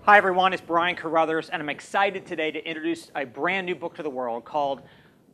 Hi everyone, it's Brian Carruthers, and I'm excited today to introduce a brand new book to the world called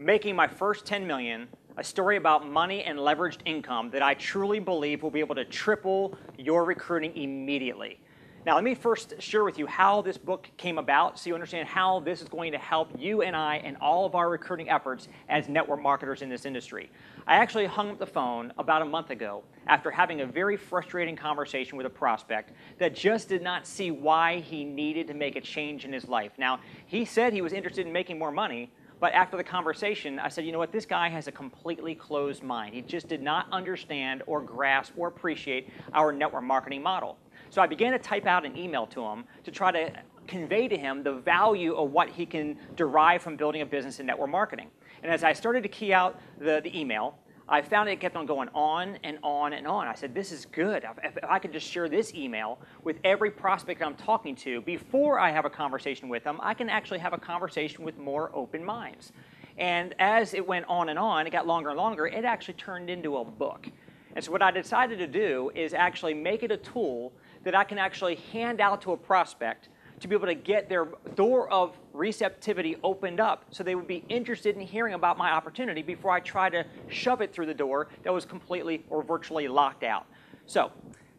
Making My First 10 Million, a story about money and leveraged income that I truly believe will be able to triple your recruiting immediately. Now let me first share with you how this book came about so you understand how this is going to help you and I in all of our recruiting efforts as network marketers in this industry. I actually hung up the phone about a month ago after having a very frustrating conversation with a prospect that just did not see why he needed to make a change in his life. Now, he said he was interested in making more money, but after the conversation, I said, you know what, this guy has a completely closed mind. He just did not understand or grasp or appreciate our network marketing model. So I began to type out an email to him to try to convey to him the value of what he can derive from building a business in network marketing. And as I started to key out the email, I found it kept on going on and on and on. I said, this is good. If I could just share this email with every prospect I'm talking to before I have a conversation with them, I can actually have a conversation with more open minds. And as it went on and on, it got longer and longer, it actually turned into a book. And so what I decided to do is actually make it a tool that I can actually hand out to a prospect to be able to get their door of receptivity opened up so they would be interested in hearing about my opportunity before I try to shove it through the door that was completely or virtually locked out. So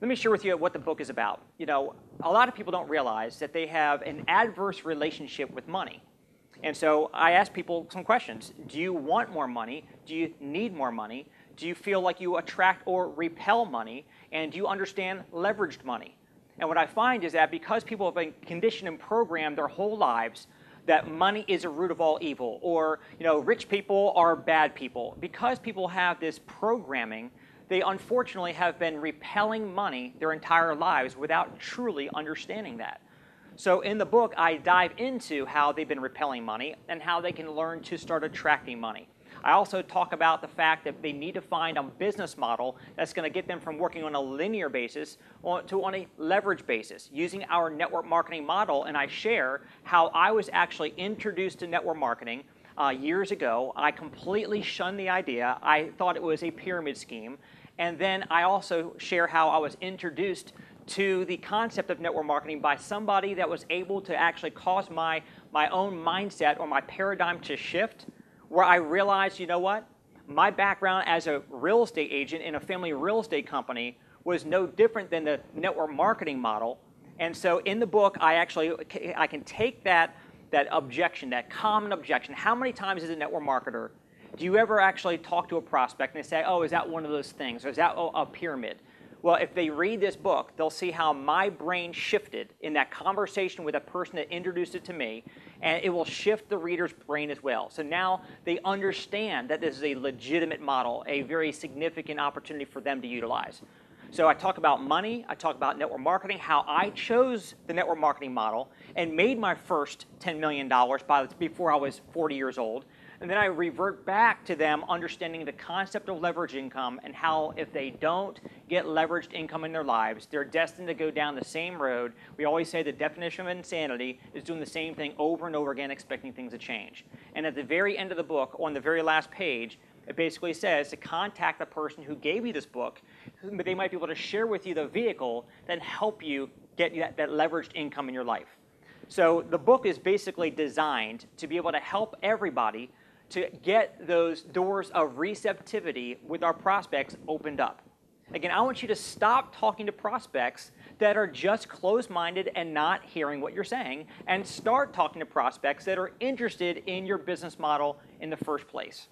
let me share with you what the book is about. You know, a lot of people don't realize that they have an adverse relationship with money. And so I ask people some questions. Do you want more money? Do you need more money? Do you feel like you attract or repel money? And do you understand leveraged money? And what I find is that because people have been conditioned and programmed their whole lives that money is a root of all evil, or rich people are bad people, because people have this programming, they unfortunately have been repelling money their entire lives without truly understanding that. So in the book, I dive into how they've been repelling money and how they can learn to start attracting money. I also talk about the fact that they need to find a business model that's going to get them from working on a linear basis to on a leverage basis using our network marketing model. And I share how I was actually introduced to network marketing years ago. I completely shunned the idea. I thought it was a pyramid scheme. And then I also share how I was introduced to the concept of network marketing by somebody that was able to actually cause my own mindset or my paradigm to shift, where I realized, you know what? My background as a real estate agent in a family real estate company was no different than the network marketing model. And so in the book, I can take that objection, that common objection. How many times as a network marketer do you ever actually talk to a prospect and they say, oh, is that one of those things? Or is that a pyramid? Well, if they read this book, they'll see how my brain shifted in that conversation with a person that introduced it to me, and it will shift the reader's brain as well. So now they understand that this is a legitimate model, a very significant opportunity for them to utilize. So I talk about money, I talk about network marketing, how I chose the network marketing model and made my first $10 million before I was 40 years old. And then I revert back to them understanding the concept of leverage income and how if they don't get leveraged income in their lives, they're destined to go down the same road. We always say the definition of insanity is doing the same thing over and over again, expecting things to change. And at the very end of the book, on the very last page, it basically says to contact the person who gave you this book, but they might be able to share with you the vehicle that help you get that leveraged income in your life. So the book is basically designed to be able to help everybody to get those doors of receptivity with our prospects opened up. Again, I want you to stop talking to prospects that are just closed-minded and not hearing what you're saying, and start talking to prospects that are interested in your business model in the first place.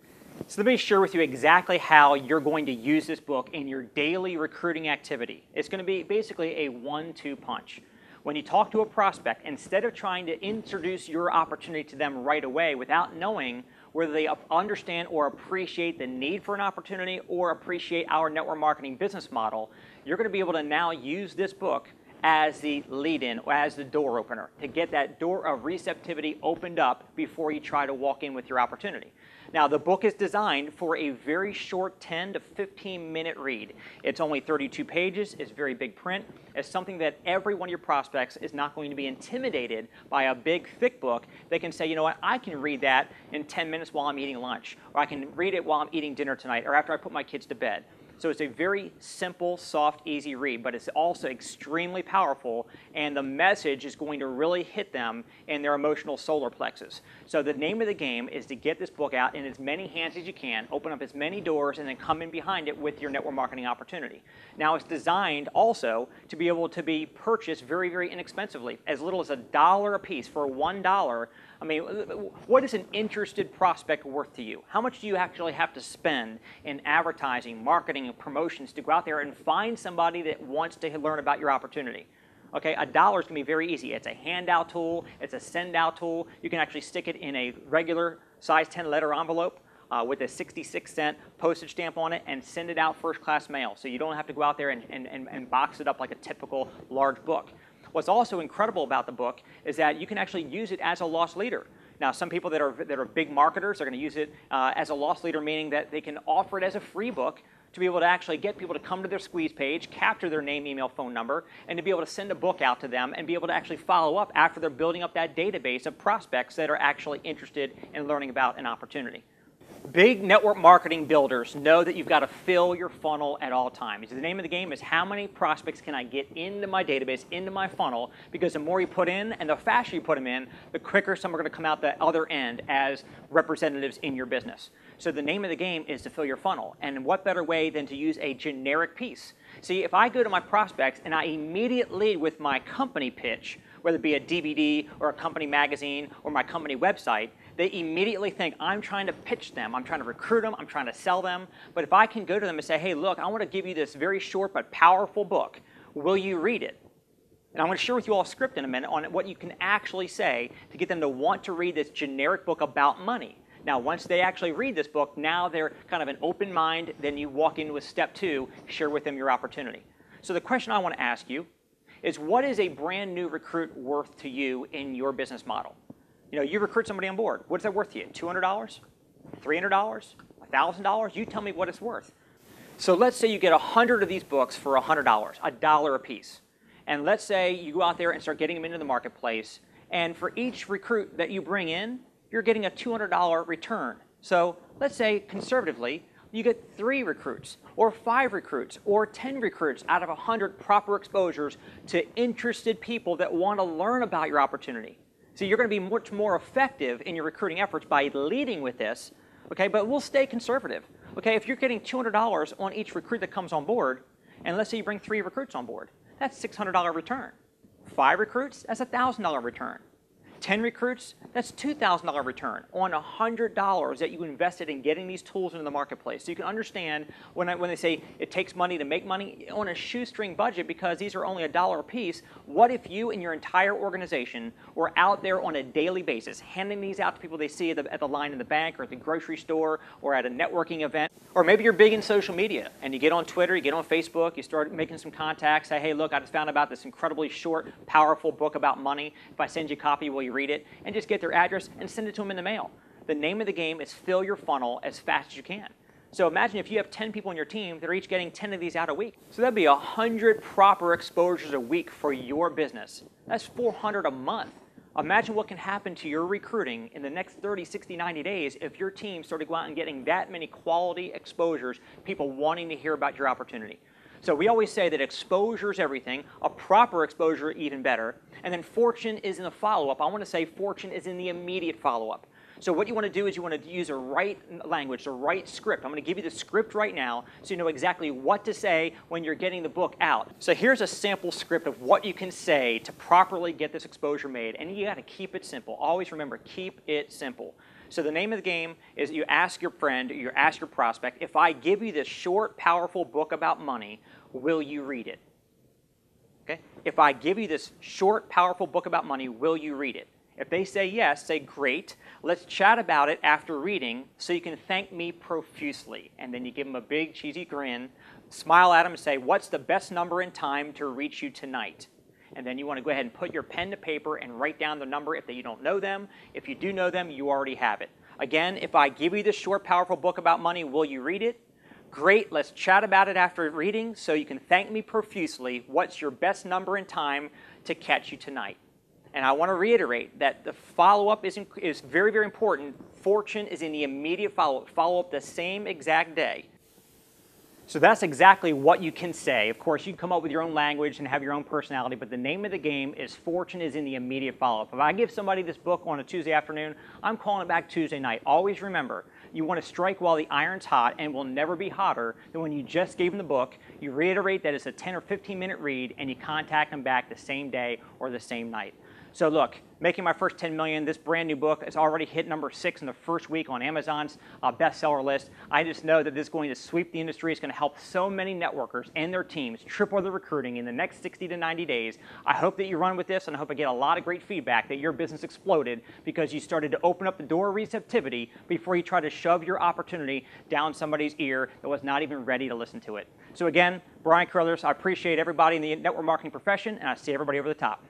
So let me share with you exactly how you're going to use this book in your daily recruiting activity. It's going to be basically a 1-2 punch. When you talk to a prospect, instead of trying to introduce your opportunity to them right away without knowing whether they understand or appreciate the need for an opportunity or appreciate our network marketing business model, you're going to be able to now use this book as the lead-in, or as the door opener, to get that door of receptivity opened up before you try to walk in with your opportunity. Now, the book is designed for a very short 10 to 15-minute read. It's only 32 pages. It's very big print. It's something that every one of your prospects is not going to be intimidated by a big, thick book. They can say, you know what, I can read that in 10 minutes while I'm eating lunch, or I can read it while I'm eating dinner tonight, or after I put my kids to bed. So it's a very simple, soft, easy read, but it's also extremely powerful, and the message is going to really hit them in their emotional solar plexus. So the name of the game is to get this book out in as many hands as you can, open up as many doors, and then come in behind it with your network marketing opportunity. Now, it's designed also to be able to be purchased very, very inexpensively, as little as $1 a piece. For $1, I mean, what is an interested prospect worth to you? How much do you actually have to spend in advertising, marketing, and promotions to go out there and find somebody that wants to learn about your opportunity? Okay, $1 is going to be very easy. It's a handout tool. It's a send-out tool. You can actually stick it in a regular size 10-letter envelope with a 66-cent postage stamp on it and send it out first-class mail. So you don't have to go out there and box it up like a typical large book. What's also incredible about the book is that you can actually use it as a loss leader. Now, some people that are big marketers are going to use it as a loss leader, meaning that they can offer it as a free book to be able to actually get people to come to their squeeze page, capture their name, email, phone number, and to be able to send a book out to them and be able to actually follow up after they're building up that database of prospects that are actually interested in learning about an opportunity. Big network marketing builders know that you've got to fill your funnel at all times. The name of the game is how many prospects can I get into my database, into my funnel, because the more you put in and the faster you put them in, the quicker some are going to come out the other end as representatives in your business. So the name of the game is to fill your funnel. And what better way than to use a generic piece? See, if I go to my prospects and I immediately lead with my company pitch, whether it be a DVD or a company magazine or my company website, they immediately think I'm trying to pitch them, I'm trying to recruit them, I'm trying to sell them. But if I can go to them and say, hey, look, I want to give you this very short but powerful book. Will you read it? And I'm going to share with you all a script in a minute on what you can actually say to get them to want to read this generic book about money. Now, once they actually read this book, now they're kind of an open mind. Then you walk in with step 2, share with them your opportunity. So the question I want to ask you is, what is a brand new recruit worth to you in your business model? You know, you recruit somebody on board. What's that worth to you? $200? $300? $1,000? You tell me what it's worth. So let's say you get 100 of these books for $100, $1 a piece. And let's say you go out there and start getting them into the marketplace. And for each recruit that you bring in, you're getting a $200 return. So let's say conservatively, you get 3 recruits or 5 recruits or 10 recruits out of 100 proper exposures to interested people that want to learn about your opportunity. So you're going to be much more effective in your recruiting efforts by leading with this, okay? But we'll stay conservative, okay? If you're getting $200 on each recruit that comes on board, and let's say you bring 3 recruits on board, that's $600 return. 5 recruits, that's $1,000 return. 10 recruits, that's $2,000 return on $100 that you invested in getting these tools into the marketplace. So you can understand when they say it takes money to make money on a shoestring budget because these are only $1 a piece. What if you and your entire organization were out there on a daily basis, handing these out to people they see at the line in the bank or at the grocery store or at a networking event? Or maybe you're big in social media and you get on Twitter, you get on Facebook, you start making some contacts, say, hey, look, I just found about this incredibly short, powerful book about money. If I send you a copy, will you read it? And just get their address and send it to them in the mail. The name of the game is fill your funnel as fast as you can. So imagine if you have 10 people on your team that are each getting 10 of these out a week. So that'd be 100 proper exposures a week for your business. That's 400 a month. Imagine what can happen to your recruiting in the next 30, 60, 90 days if your team started going out and getting that many quality exposures, people wanting to hear about your opportunity. So we always say that exposure is everything, a proper exposure even better, and then fortune is in the follow-up. I want to say fortune is in the immediate follow-up. So what you want to do is you want to use the right language, the right script. I'm going to give you the script right now so you know exactly what to say when you're getting the book out. So here's a sample script of what you can say to properly get this exposure made, and you got to keep it simple. Always remember, keep it simple. So the name of the game is you ask your friend, you ask your prospect, if I give you this short, powerful book about money, will you read it? Okay? If I give you this short, powerful book about money, will you read it? If they say yes, say great. Let's chat about it after reading so you can thank me profusely. And then you give them a big cheesy grin, smile at them and say, what's the best number and time to reach you tonight? And then you want to go ahead and put your pen to paper and write down the number if you don't know them. If you do know them, you already have it. Again, if I give you this short, powerful book about money, will you read it? Great, let's chat about it after reading so you can thank me profusely. What's your best number and time to catch you tonight? And I want to reiterate that the follow-up is very, very important. Fortune is in the immediate follow-up the same exact day. So that's exactly what you can say. Of course, you can come up with your own language and have your own personality, but the name of the game is fortune is in the immediate follow-up. If I give somebody this book on a Tuesday afternoon, I'm calling it back Tuesday night. Always remember, you want to strike while the iron's hot and will never be hotter than when you just gave them the book, you reiterate that it's a 10 or 15-minute read, and you contact them back the same day or the same night. So look, Making My First 10 Million, this brand new book has already hit number 6 in the first week on Amazon's bestseller list. I just know that this is going to sweep the industry. It's going to help so many networkers and their teams triple their recruiting in the next 60 to 90 days. I hope that you run with this, and I hope I get a lot of great feedback that your business exploded because you started to open up the door of receptivity before you try to shove your opportunity down somebody's ear that was not even ready to listen to it. So again, Brian Carruthers, I appreciate everybody in the network marketing profession, and I see everybody over the top.